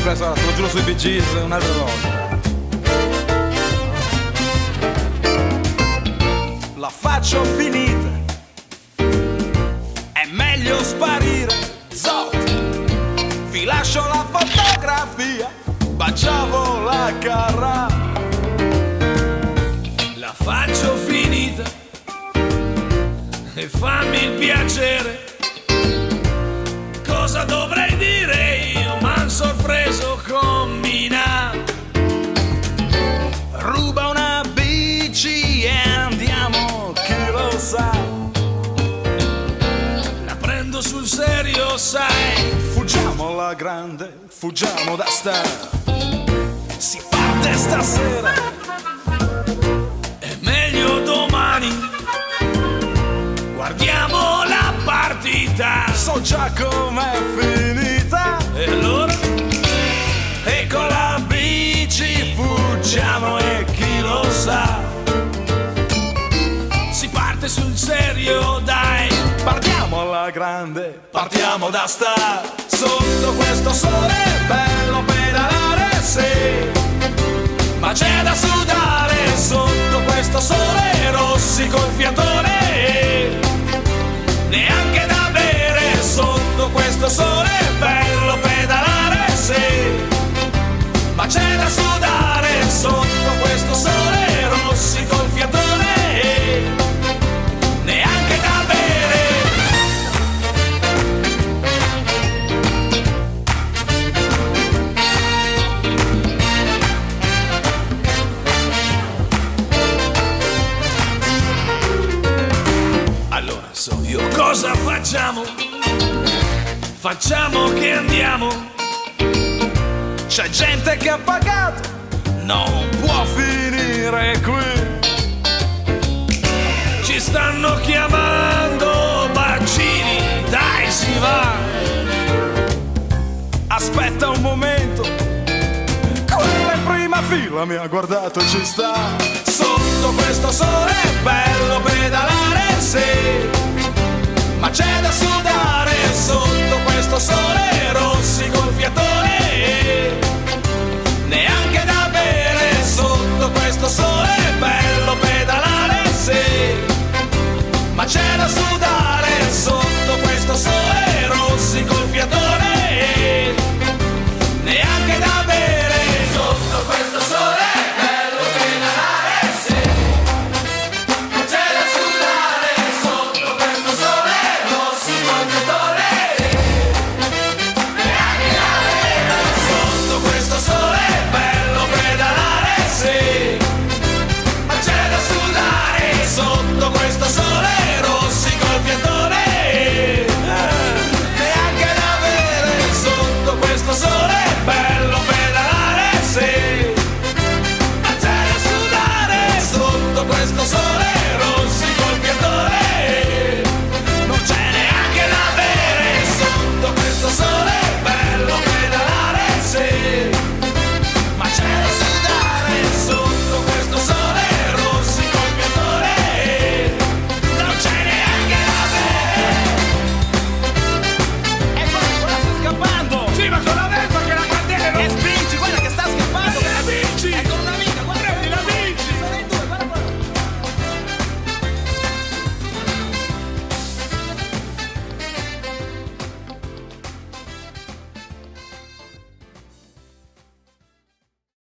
questa, te lo giuro sui Bee Gees, un'altra volta. La faccio finita, è meglio sparire. Zot, vi lascio la fotografia, baciavo la carra. La faccio finita e fammi il piacere. Cosa dovrei dire io? M'han sorpreso con Mina. Ruba una bici e andiamo, chi lo sa. La prendo sul serio, sai. Fuggiamo alla grande, fuggiamo da sta. Si parte stasera, È meglio domani. Guardiamo la partita. so già com'è finita. E allora? E con la bici fuggiamo e chi lo sa. Si parte sul serio, dai. Partiamo alla grande, partiamo da sta. Sotto questo sole bello pedalare, sì. Ma c'è da sudare sotto questo sole, rossico il fiatone. Neanche da bere sotto questo sole bello pedalare, sì. Ma c'è da sudare sotto questo sole, rossico il fiatone. Neanche da bere. Allora so io cosa facciamo? Facciamo che andiamo. C'è gente che ha pagato, non può finire qui. Ci stanno chiamando bacini, dai si va. Aspetta un momento, quella in prima fila mi ha guardato e ci sta. Sotto questo sole bello pedalare, sì. Ma c'è da sudare sotto questo sole, rossico il fiatone. Neanche